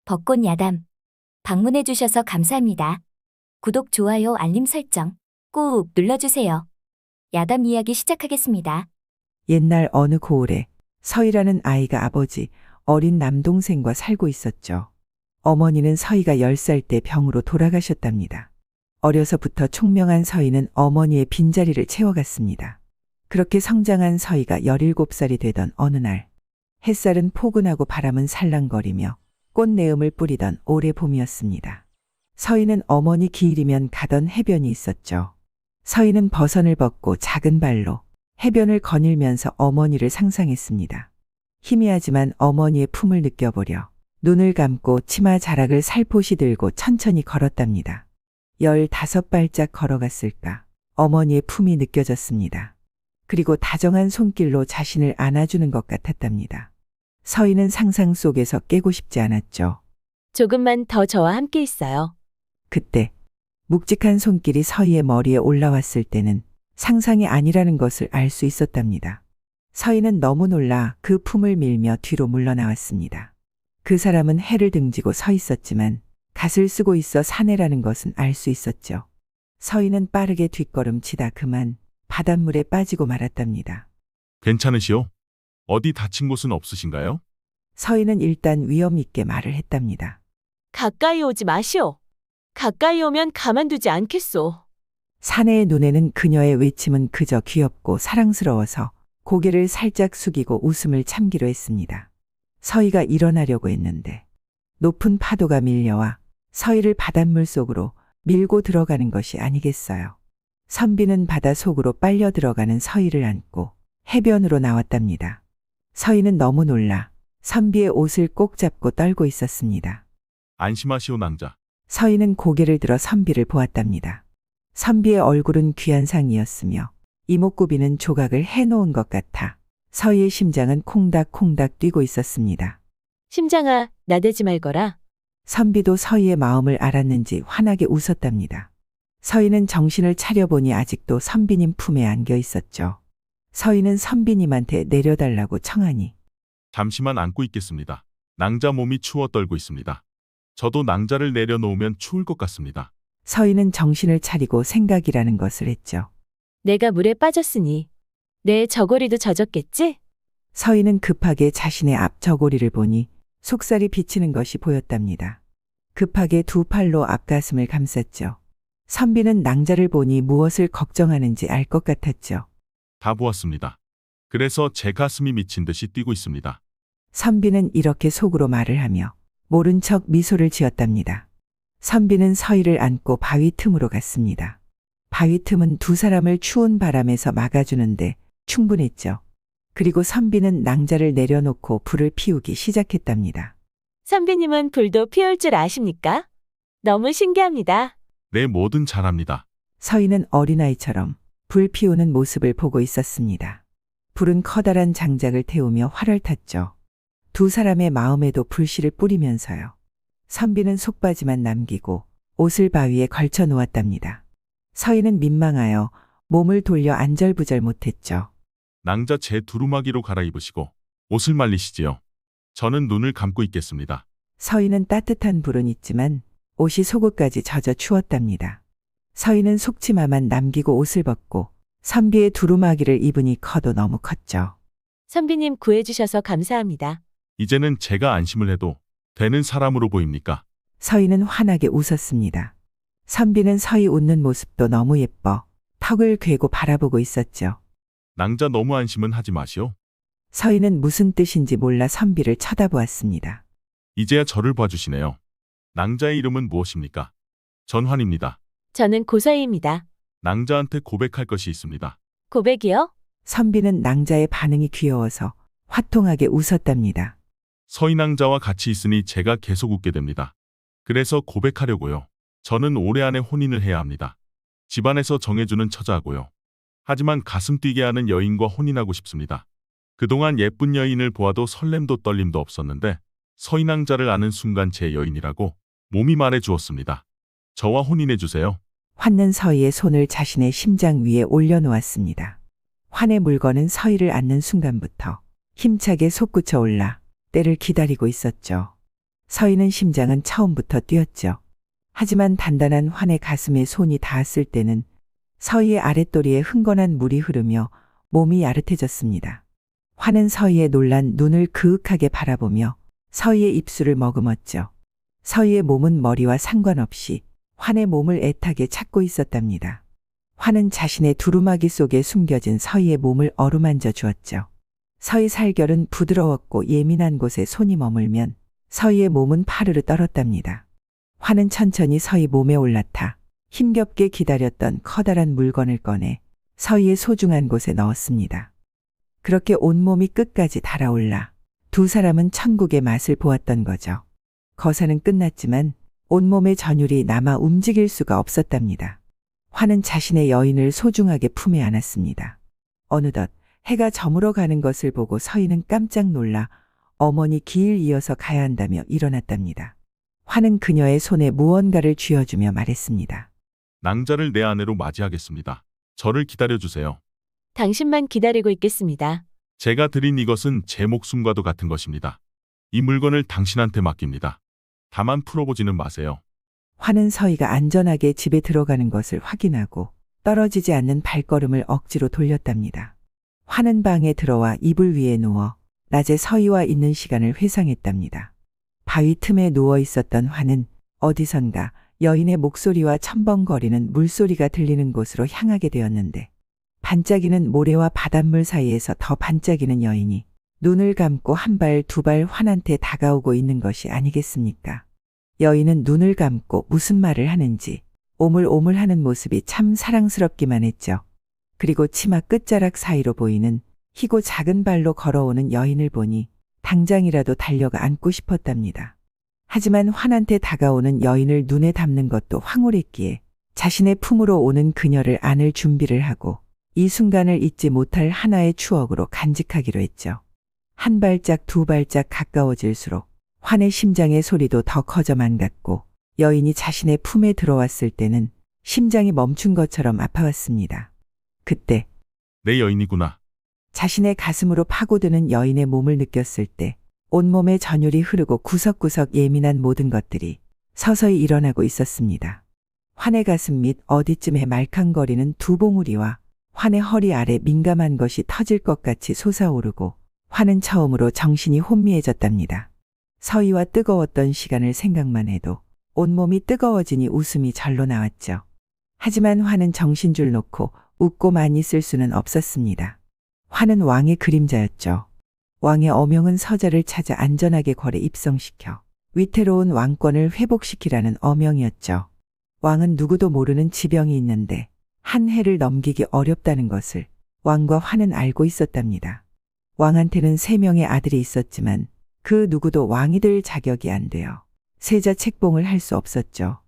벚꽃 야담. 방문해주셔서 감사합니다. 구독, 좋아요, 알림 설정 꾹 눌러주세요. 야담 이야기 시작하겠습니다. 옛날 어느 고을에 서희라는 아이가 아버지, 어린 남동생과 살고 있었죠. 어머니는 서희가 10살 때 병으로 돌아가셨답니다. 어려서부터 총명한 서희는 어머니의 빈자리를 채워갔습니다. 그렇게 성장한 서희가 17살이 되던 어느 날, 햇살은 포근하고 바람은 살랑거리며 꽃내음을 뿌리던 올해 봄이었습니다. 서희는 어머니 기일이면 가던 해변이 있었죠. 서희는 버선을 벗고 작은 발로 해변을 거닐면서 어머니를 상상했습니다. 희미하지만 어머니의 품을 느껴보려 눈을 감고 치마 자락을 살포시 들고 천천히 걸었답니다. 15발짝 걸어갔을까 어머니의 품이 느껴졌습니다. 그리고 다정한 손길로 자신을 안아주는 것 같았답니다. 서희는 상상 속에서 깨고 싶지 않았죠. 조금만 더 저와 함께 있어요. 그때 묵직한 손길이 서희의 머리에 올라왔을 때는 상상이 아니라는 것을 알 수 있었답니다. 서희는 너무 놀라 그 품을 밀며 뒤로 물러나왔습니다. 그 사람은 해를 등지고 서 있었지만 갓을 쓰고 있어 사내라는 것은 알 수 있었죠. 서희는 빠르게 뒷걸음치다 그만 바닷물에 빠지고 말았답니다. 괜찮으시오? 어디 다친 곳은 없으신가요? 서희는 일단 위험 있게 말을 했답니다. 가까이 오지 마시오. 가까이 오면 가만두지 않겠소. 사내의 눈에는 그녀의 외침은 그저 귀엽고 사랑스러워서 고개를 살짝 숙이고 웃음을 참기로 했습니다. 서희가 일어나려고 했는데 높은 파도가 밀려와 서희를 바닷물 속으로 밀고 들어가는 것이 아니겠어요. 선비는 바다 속으로 빨려 들어가는 서희를 안고 해변으로 나왔답니다. 서희는 너무 놀라 선비의 옷을 꼭 잡고 떨고 있었습니다. 안심하시오, 낭자. 서희는 고개를 들어 선비를 보았답니다. 선비의 얼굴은 귀한 상이었으며 이목구비는 조각을 해놓은 것 같아 서희의 심장은 콩닥콩닥 뛰고 있었습니다. 심장아, 나대지 말거라. 선비도 서희의 마음을 알았는지 환하게 웃었답니다. 서희는 정신을 차려보니 아직도 선비님 품에 안겨 있었죠. 서희는 선비님한테 내려달라고 청하니 잠시만 안고 있겠습니다. 낭자 몸이 추워 떨고 있습니다. 저도 낭자를 내려놓으면 추울 것 같습니다. 서희는 정신을 차리고 생각이라는 것을 했죠. 내가 물에 빠졌으니 내 저고리도 젖었겠지? 서희는 급하게 자신의 앞 저고리를 보니 속살이 비치는 것이 보였답니다. 급하게 두 팔로 앞가슴을 감쌌죠. 선비는 낭자를 보니 무엇을 걱정하는지 알 것 같았죠. 다 보았습니다. 그래서 제 가슴이 미친 듯이 뛰고 있습니다. 선비는 이렇게 속으로 말을 하며 모른 척 미소를 지었답니다. 선비는 서희를 안고 바위 틈으로 갔습니다. 바위 틈은 두 사람을 추운 바람에서 막아주는데 충분했죠. 그리고 선비는 낭자를 내려놓고 불을 피우기 시작했답니다. 선비님은 불도 피울 줄 아십니까? 너무 신기합니다. 네, 뭐든 잘합니다. 서희는 어린아이처럼 불 피우는 모습을 보고 있었습니다. 불은 커다란 장작을 태우며 활을 탔죠. 두 사람의 마음에도 불씨를 뿌리면서요. 선비는 속바지만 남기고 옷을 바위에 걸쳐 놓았답니다. 서희는 민망하여 몸을 돌려 안절부절 못했죠. 낭자 제 두루마기로 갈아입으시고 옷을 말리시지요. 저는 눈을 감고 있겠습니다. 서희는 따뜻한 불은 있지만 옷이 속옷까지 젖어 추웠답니다. 서희는 속치마만 남기고 옷을 벗고 선비의 두루마기를 입으니 커도 너무 컸죠. 선비님 구해주셔서 감사합니다. 이제는 제가 안심을 해도 되는 사람으로 보입니까? 서희는 환하게 웃었습니다. 선비는 서희 웃는 모습도 너무 예뻐 턱을 괴고 바라보고 있었죠. 낭자 너무 안심은 하지 마시오. 서희는 무슨 뜻인지 몰라 선비를 쳐다보았습니다. 이제야 저를 봐주시네요. 낭자의 이름은 무엇입니까? 전환입니다. 저는 고서희입니다. 낭자한테 고백할 것이 있습니다. 고백이요? 선비는 낭자의 반응이 귀여워서 화통하게 웃었답니다. 서희 낭자와 같이 있으니 제가 계속 웃게 됩니다. 그래서 고백하려고요. 저는 올해 안에 혼인을 해야 합니다. 집안에서 정해주는 처자고요. 하지만 가슴 뛰게 하는 여인과 혼인하고 싶습니다. 그동안 예쁜 여인을 보아도 설렘도 떨림도 없었는데 서희 낭자를 아는 순간 제 여인이라고 몸이 말해 주었습니다. 저와 혼인해 주세요. 환는 서희의 손을 자신의 심장 위에 올려놓았습니다. 환의 물건은 서희를 안는 순간부터 힘차게 솟구쳐 올라 때를 기다리고 있었죠. 서희는 심장은 처음부터 뛰었죠. 하지만 단단한 환의 가슴에 손이 닿았을 때는 서희의 아랫도리에 흥건한 물이 흐르며 몸이 야릇해졌습니다. 환은 서희의 놀란 눈을 그윽하게 바라보며 서희의 입술을 머금었죠. 서희의 몸은 머리와 상관없이 환의 몸을 애타게 찾고 있었답니다. 환은 자신의 두루마기 속에 숨겨진 서희의 몸을 어루만져 주었죠. 서희 살결은 부드러웠고 예민한 곳에 손이 머물면 서희의 몸은 파르르 떨었답니다. 환은 천천히 서희 몸에 올라타 힘겹게 기다렸던 커다란 물건을 꺼내 서희의 소중한 곳에 넣었습니다. 그렇게 온몸이 끝까지 달아올라 두 사람은 천국의 맛을 보았던 거죠. 거사는 끝났지만 온몸의 전율이 남아 움직일 수가 없었답니다. 환은 자신의 여인을 소중하게 품에 안았습니다. 어느덧 해가 저물어 가는 것을 보고 서희는 깜짝 놀라 어머니 길 이어서 가야 한다며 일어났답니다. 환은 그녀의 손에 무언가를 쥐어주며 말했습니다. 낭자를 내 아내로 맞이하겠습니다. 저를 기다려주세요. 당신만 기다리고 있겠습니다. 제가 드린 이것은 제 목숨과도 같은 것입니다. 이 물건을 당신한테 맡깁니다. 다만 풀어보지는 마세요. 환은 서희가 안전하게 집에 들어가는 것을 확인하고 떨어지지 않는 발걸음을 억지로 돌렸답니다. 환은 방에 들어와 이불 위에 누워 낮에 서희와 있는 시간을 회상했답니다. 바위 틈에 누워 있었던 환은 어디선가 여인의 목소리와 첨벙거리는 물소리가 들리는 곳으로 향하게 되었는데 반짝이는 모래와 바닷물 사이에서 더 반짝이는 여인이 눈을 감고 한 발 두 발 환한테 다가오고 있는 것이 아니겠습니까? 여인은 눈을 감고 무슨 말을 하는지 오물오물하는 모습이 참 사랑스럽기만 했죠. 그리고 치마 끝자락 사이로 보이는 희고 작은 발로 걸어오는 여인을 보니 당장이라도 달려가 안고 싶었답니다. 하지만 환한테 다가오는 여인을 눈에 담는 것도 황홀했기에 자신의 품으로 오는 그녀를 안을 준비를 하고 이 순간을 잊지 못할 하나의 추억으로 간직하기로 했죠. 한 발짝 두 발짝 가까워질수록 환의 심장의 소리도 더 커져만 갔고 여인이 자신의 품에 들어왔을 때는 심장이 멈춘 것처럼 아파왔습니다. 그때 내 여인이구나. 자신의 가슴으로 파고드는 여인의 몸을 느꼈을 때 온몸에 전율이 흐르고 구석구석 예민한 모든 것들이 서서히 일어나고 있었습니다. 환의 가슴 밑 어디쯤에 말캉거리는 두 봉우리와 환의 허리 아래 민감한 것이 터질 것 같이 솟아오르고 환은 처음으로 정신이 혼미해졌답니다. 서희와 뜨거웠던 시간을 생각만 해도 온몸이 뜨거워지니 웃음이 절로 나왔죠. 하지만 환은 정신줄 놓고 웃고만 있을 수는 없었습니다. 환은 왕의 그림자였죠. 왕의 어명은 서자를 찾아 안전하게 궐에 입성시켜 위태로운 왕권을 회복시키라는 어명이었죠. 왕은 누구도 모르는 지병이 있는데 한 해를 넘기기 어렵다는 것을 왕과 환은 알고 있었답니다. 왕한테는 3명의 아들이 있었지만 그 누구도 왕이 될 자격이 안 되어 세자 책봉을 할 수 없었죠.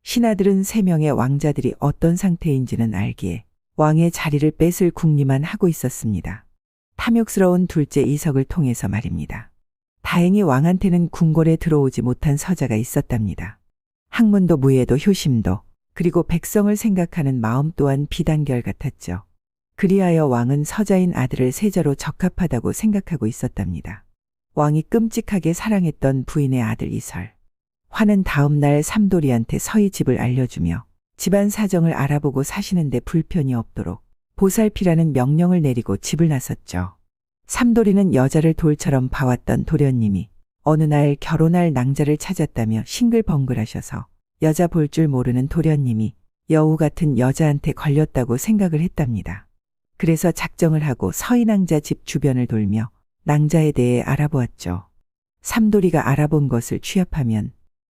신하들은 3명의 왕자들이 어떤 상태인지는 알기에 왕의 자리를 뺏을 궁리만 하고 있었습니다. 탐욕스러운 둘째 이석을 통해서 말입니다. 다행히 왕한테는 궁궐에 들어오지 못한 서자가 있었답니다. 학문도 무예도 효심도 그리고 백성을 생각하는 마음 또한 비단결 같았죠. 그리하여 왕은 서자인 아들을 세자로 적합하다고 생각하고 있었답니다. 왕이 끔찍하게 사랑했던 부인의 아들 이설. 환은 다음 날 삼돌이한테 서희 집을 알려주며 집안 사정을 알아보고 사시는데 불편이 없도록 보살피라는 명령을 내리고 집을 나섰죠. 삼돌이는 여자를 돌처럼 봐왔던 도련님이 어느 날 결혼할 낭자를 찾았다며 싱글벙글하셔서 여자 볼 줄 모르는 도련님이 여우 같은 여자한테 걸렸다고 생각을 했답니다. 그래서 작정을 하고 서희 낭자 집 주변을 돌며 낭자에 대해 알아보았죠. 삼돌이가 알아본 것을 취합하면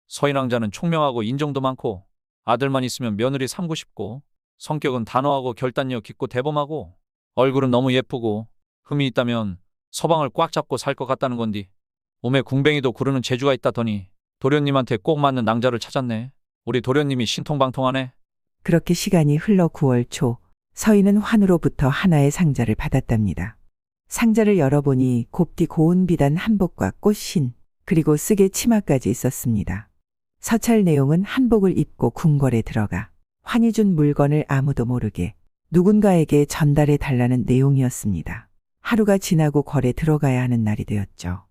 서인왕자는 총명하고 인정도 많고 아들만 있으면 며느리 삼고 싶고 성격은 단호하고 결단력 깊고 대범하고 얼굴은 너무 예쁘고 흠이 있다면 서방을 꽉 잡고 살 것 같다는 건디. 몸에 궁뱅이도 구르는 재주가 있다더니 도련님한테 꼭 맞는 낭자를 찾았네. 우리 도련님이 신통방통하네. 그렇게 시간이 흘러 9월 초 서희는 환으로부터 하나의 상자를 받았답니다. 상자를 열어보니 곱디 고운 비단 한복과 꽃신 그리고 쓰개 치마까지 있었습니다. 서찰 내용은 한복을 입고 궁궐에 들어가 환이 준 물건을 아무도 모르게 누군가에게 전달해 달라는 내용이었습니다. 하루가 지나고 궐에 들어가야 하는 날이 되었죠.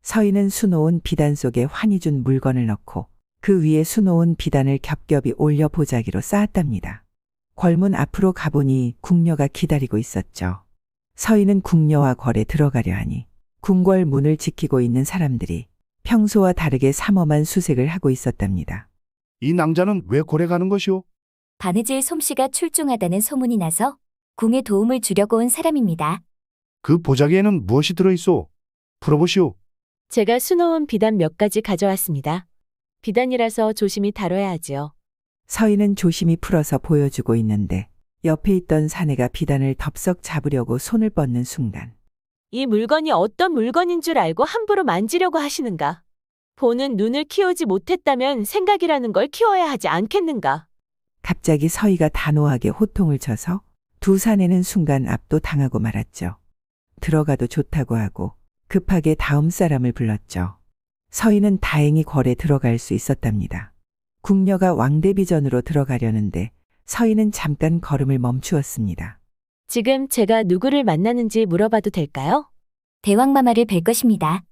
서희는 수놓은 비단 속에 환이 준 물건을 넣고 그 위에 수놓은 비단을 겹겹이 올려 보자기로 쌓았답니다. 궐문 앞으로 가보니 궁녀가 기다리고 있었죠. 서희는 궁녀와 궐에 들어가려 하니 궁궐 문을 지키고 있는 사람들이 평소와 다르게 삼엄한 수색을 하고 있었답니다. 이 낭자는 왜 고래 가는 것이오? 바느질 솜씨가 출중하다는 소문이 나서 궁에 도움을 주려고 온 사람입니다. 그 보자기에는 무엇이 들어있소? 풀어보시오. 제가 수놓은 비단 몇 가지 가져왔습니다. 비단이라서 조심히 다뤄야 하지요. 서희는 조심히 풀어서 보여주고 있는데 옆에 있던 사내가 비단을 덥석 잡으려고 손을 뻗는 순간 이 물건이 어떤 물건인 줄 알고 함부로 만지려고 하시는가? 보는 눈을 키우지 못했다면 생각이라는 걸 키워야 하지 않겠는가? 갑자기 서희가 단호하게 호통을 쳐서 두 사내는 순간 압도당하고 말았죠. 들어가도 좋다고 하고 급하게 다음 사람을 불렀죠. 서희는 다행히 궐에 들어갈 수 있었답니다. 궁녀가 왕대비전으로 들어가려는데 서희는 잠깐 걸음을 멈추었습니다. 지금 제가 누구를 만나는지 물어봐도 될까요? 대왕마마를 뵐 것입니다.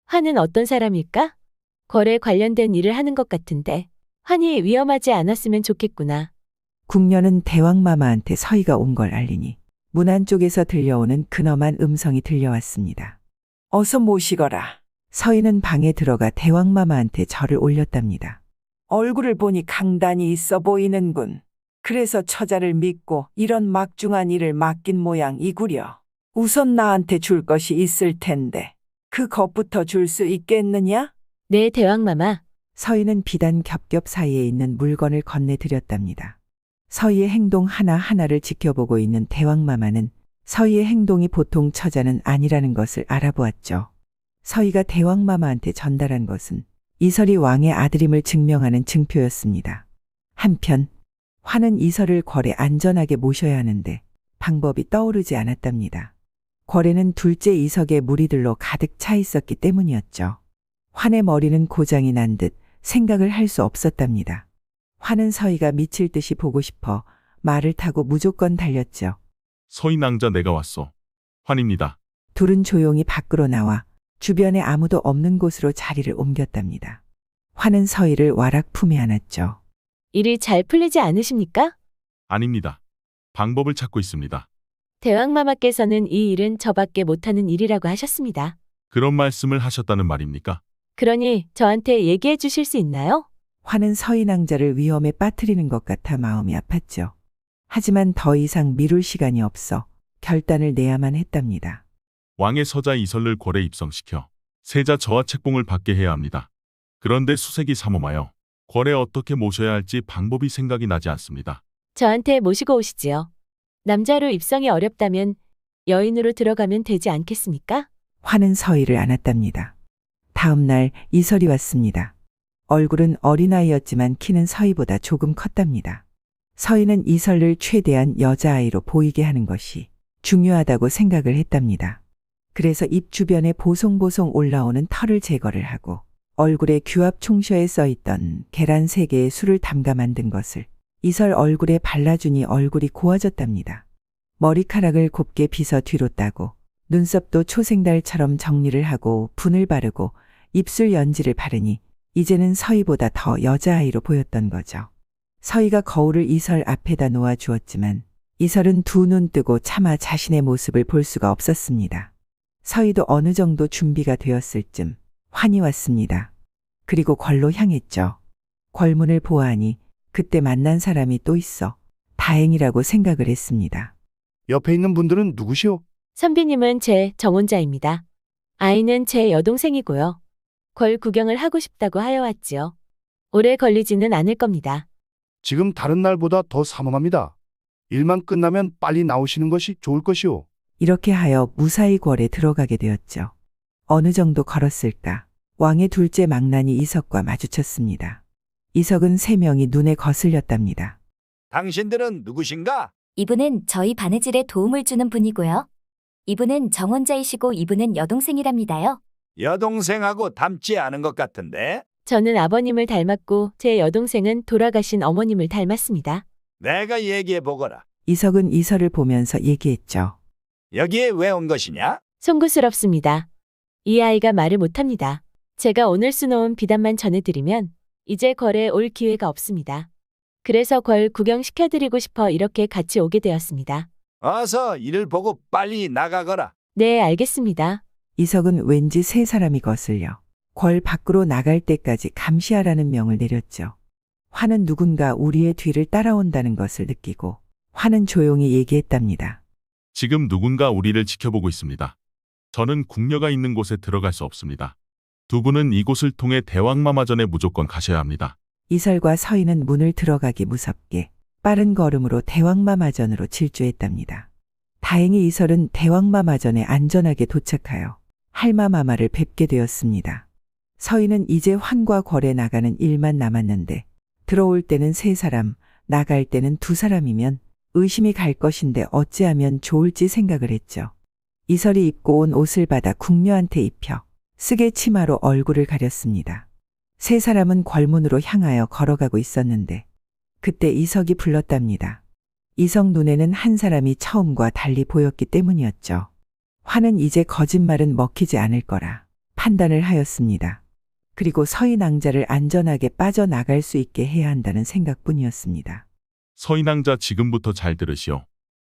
환은 어떤 사람일까? 거래 관련된 일을 하는 것 같은데 환이 위험하지 않았으면 좋겠구나. 궁녀는 대왕마마한테 서희가 온 걸 알리니 문 안쪽에서 들려오는 근엄한 음성이 들려왔습니다. 어서 모시거라. 서희는 방에 들어가 대왕마마한테 절을 올렸답니다. 얼굴을 보니 강단이 있어 보이는군. 그래서 처자를 믿고 이런 막중한 일을 맡긴 모양이구려. 우선 나한테 줄 것이 있을 텐데 그 것부터 줄 수 있겠느냐? 네, 대왕마마. 서희는 비단 겹겹 사이에 있는 물건을 건네드렸답니다. 서희의 행동 하나하나를 지켜보고 있는 대왕마마는 서희의 행동이 보통 처자는 아니라는 것을 알아보았죠. 서희가 대왕마마한테 전달한 것은 이설이 왕의 아들임을 증명하는 증표였습니다. 한편 환은 이설을 궐에 안전하게 모셔야 하는데 방법이 떠오르지 않았답니다. 궐에는 둘째 이석의 무리들로 가득 차 있었기 때문이었죠. 환의 머리는 고장이 난 듯 생각을 할 수 없었답니다. 환은 서희가 미칠 듯이 보고 싶어 말을 타고 무조건 달렸죠. 서희 낭자 내가 왔어. 환입니다. 둘은 조용히 밖으로 나와 주변에 아무도 없는 곳으로 자리를 옮겼답니다. 환은 서희를 와락 품에 안았죠. 일이 잘 풀리지 않으십니까? 아닙니다. 방법을 찾고 있습니다. 대왕마마께서는 이 일은 저밖에 못하는 일이라고 하셨습니다. 그런 말씀을 하셨다는 말입니까? 그러니 저한테 얘기해 주실 수 있나요? 환은 서희 낭자를 위험에 빠뜨리는 것 같아 마음이 아팠죠. 하지만 더 이상 미룰 시간이 없어 결단을 내야만 했답니다. 왕의 서자 이설을 궐에 입성시켜 세자 저하 책봉을 받게 해야 합니다. 그런데 수색이 삼엄하여 궐에 어떻게 모셔야 할지 방법이 생각이 나지 않습니다. 저한테 모시고 오시지요. 남자로 입성이 어렵다면 여인으로 들어가면 되지 않겠습니까? 환은 서희를 안았답니다. 다음 날 이설이 왔습니다. 얼굴은 어린아이였지만 키는 서희보다 조금 컸답니다. 서희는 이설을 최대한 여자아이로 보이게 하는 것이 중요하다고 생각을 했답니다. 그래서 입 주변에 보송보송 올라오는 털을 제거를 하고 얼굴에 규합 총셔에 써있던 계란 3개의 술을 담가 만든 것을 이설 얼굴에 발라주니 얼굴이 고와졌답니다. 머리카락을 곱게 빗어 뒤로 따고 눈썹도 초생달처럼 정리를 하고 분을 바르고 입술 연지를 바르니 이제는 서희보다 더 여자아이로 보였던 거죠. 서희가 거울을 이설 앞에다 놓아 주었지만 이설은 두 눈 뜨고 차마 자신의 모습을 볼 수가 없었습니다. 서희도 어느 정도 준비가 되었을 쯤 환이 왔습니다. 그리고 궐로 향했죠. 궐문을 보아하니 그때 만난 사람이 또 있어 다행이라고 생각을 했습니다. 옆에 있는 분들은 누구시오? 선비님은 제 정혼자입니다. 아이는 제 여동생이고요. 궐 구경을 하고 싶다고 하여 왔지요. 오래 걸리지는 않을 겁니다. 지금 다른 날보다 더 삼엄합니다. 일만 끝나면 빨리 나오시는 것이 좋을 것이오. 이렇게 하여 무사히 궐에 들어가게 되었죠. 어느 정도 걸었을까? 왕의 둘째 망나니 이석과 마주쳤습니다. 이석은 3명이 눈에 거슬렸답니다. 당신들은 누구신가? 이분은 저희 바느질에 도움을 주는 분이고요. 이분은 정혼자이시고 이분은 여동생이랍니다요. 여동생하고 닮지 않은 것 같은데? 저는 아버님을 닮았고 제 여동생은 돌아가신 어머님을 닮았습니다. 내가 얘기해 보거라. 이석은 이설을 보면서 얘기했죠. 여기에 왜 온 것이냐? 송구스럽습니다. 이 아이가 말을 못합니다. 제가 오늘 수놓은 비단만 전해드리면 이제 궐에 올 기회가 없습니다. 그래서 궐 구경시켜드리고 싶어 이렇게 같이 오게 되었습니다. 어서 이를 보고 빨리 나가거라. 네, 알겠습니다. 이석은 왠지 세 사람이 거슬려 궐 밖으로 나갈 때까지 감시하라는 명을 내렸죠. 환은 누군가 우리의 뒤를 따라온다는 것을 느끼고 환은 조용히 얘기했답니다. 지금 누군가 우리를 지켜보고 있습니다. 저는 궁녀가 있는 곳에 들어갈 수 없습니다. 두 분은 이곳을 통해 대왕마마전에 무조건 가셔야 합니다. 이설과 서희는 문을 들어가기 무섭게 빠른 걸음으로 대왕마마전으로 질주했답니다. 다행히 이설은 대왕마마전에 안전하게 도착하여 할마마마를 뵙게 되었습니다. 서희는 이제 환과 궐에 나가는 일만 남았는데 들어올 때는 세 사람, 나갈 때는 두 사람이면 의심이 갈 것인데 어찌하면 좋을지 생각을 했죠. 이설이 입고 온 옷을 받아 궁녀한테 입혀 쓰개 치마로 얼굴을 가렸습니다. 세 사람은 궐문으로 향하여 걸어가고 있었는데 그때 이석이 불렀답니다. 이석 눈에는 한 사람이 처음과 달리 보였기 때문이었죠. 환은 이제 거짓말은 먹히지 않을 거라 판단을 하였습니다. 그리고 서희 낭자를 안전하게 빠져나갈 수 있게 해야 한다는 생각뿐이었습니다. 서인왕자 지금부터 잘 들으시오.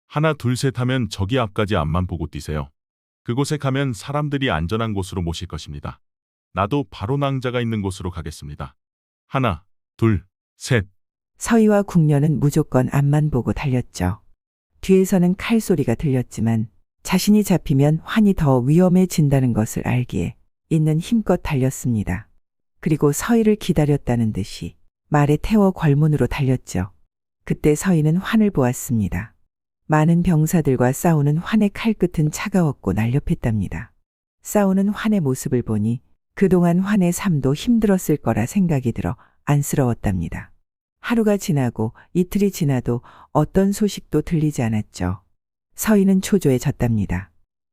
하나 둘 셋 하면 저기 앞까지 앞만 보고 뛰세요. 그곳에 가면 사람들이 안전한 곳으로 모실 것입니다. 나도 바로 낭자가 있는 곳으로 가겠습니다. 하나, 둘, 셋. 서희와 궁녀는 무조건 앞만 보고 달렸죠. 뒤에서는 칼소리가 들렸지만 자신이 잡히면 환이 더 위험해진다는 것을 알기에 있는 힘껏 달렸습니다. 그리고 서희를 기다렸다는 듯이 말에 태워 궐문으로 달렸죠. 그때 서희는 환을 보았습니다. 많은 병사들과 싸우는 환의 칼끝은 차가웠고 날렵했답니다. 싸우는 환의 모습을 보니 그동안 환의 삶도 힘들었을 거라 생각이 들어 안쓰러웠답니다. 하루가 지나고 이틀이 지나도 어떤 소식도 들리지 않았죠. 서희는 초조해졌답니다.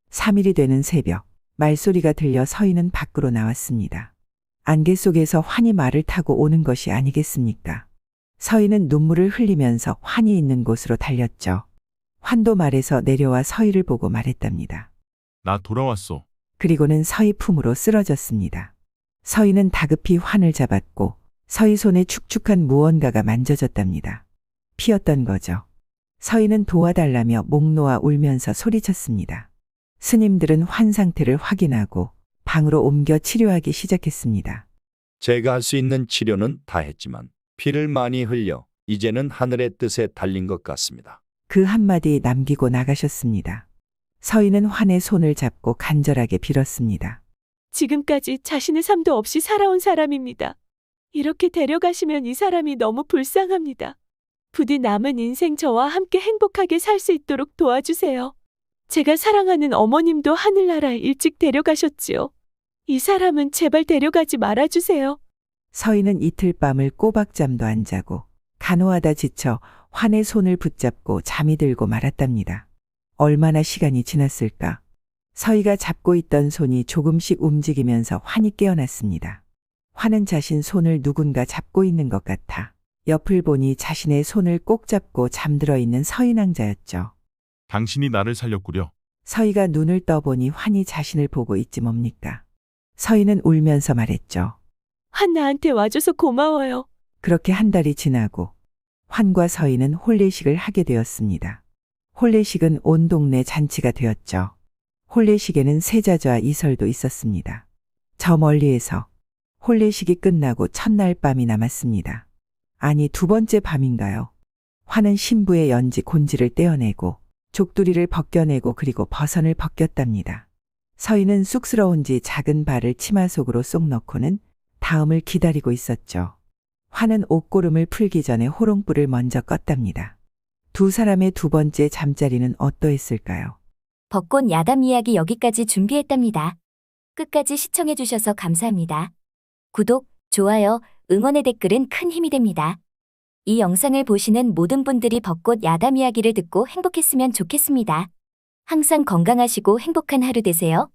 3일이 되는 새벽, 말소리가 들려 서희는 밖으로 나왔습니다. 안개 속에서 환이 말을 타고 오는 것이 아니겠습니까? 서희는 눈물을 흘리면서 환이 있는 곳으로 달렸죠. 환도 말에서 내려와 서희를 보고 말했답니다. 나 돌아왔소. 그리고는 서희 품으로 쓰러졌습니다. 서희는 다급히 환을 잡았고 서희 손에 축축한 무언가가 만져졌답니다. 피었던 거죠. 서희는 도와달라며 목 놓아 울면서 소리쳤습니다. 스님들은 환 상태를 확인하고 방으로 옮겨 치료하기 시작했습니다. 제가 할 수 있는 치료는 다 했지만 피를 많이 흘려 이제는 하늘의 뜻에 달린 것 같습니다. 그 한마디 남기고 나가셨습니다. 서희는 환의 손을 잡고 간절하게 빌었습니다. 지금까지 자신의 삶도 없이 살아온 사람입니다. 이렇게 데려가시면 이 사람이 너무 불쌍합니다. 부디 남은 인생 저와 함께 행복하게 살 수 있도록 도와주세요. 제가 사랑하는 어머님도 하늘나라에 일찍 데려가셨지요. 이 사람은 제발 데려가지 말아주세요. 서희는 이틀 밤을 꼬박잠도 안 자고 간호하다 지쳐 환의 손을 붙잡고 잠이 들고 말았답니다. 얼마나 시간이 지났을까? 서희가 잡고 있던 손이 조금씩 움직이면서 환이 깨어났습니다. 환은 자신 손을 누군가 잡고 있는 것 같아 옆을 보니 자신의 손을 꼭 잡고 잠들어 있는 서희 낭자였죠. 당신이 나를 살렸구려. 서희가 눈을 떠보니 환이 자신을 보고 있지 뭡니까? 서희는 울면서 말했죠. 환 나한테 와줘서 고마워요. 그렇게 한 달이 지나고 환과 서희는 혼례식을 하게 되었습니다. 혼례식은 온 동네 잔치가 되었죠. 혼례식에는 세자좌 이설도 있었습니다. 저 멀리에서 혼례식이 끝나고 첫날 밤이 남았습니다. 아니 두 번째 밤인가요? 환은 신부의 연지 곤지를 떼어내고 족두리를 벗겨내고 그리고 버선을 벗겼답니다. 서희는 쑥스러운지 작은 발을 치마 속으로 쏙 넣고는 다음을 기다리고 있었죠. 환은 옷고름을 풀기 전에 호롱불을 먼저 껐답니다. 두 사람의 두 번째 잠자리는 어떠했을까요? 벚꽃 야담 이야기 여기까지 준비했답니다. 끝까지 시청해주셔서 감사합니다. 구독, 좋아요, 응원의 댓글은 큰 힘이 됩니다. 이 영상을 보시는 모든 분들이 벚꽃 야담 이야기를 듣고 행복했으면 좋겠습니다. 항상 건강하시고 행복한 하루 되세요.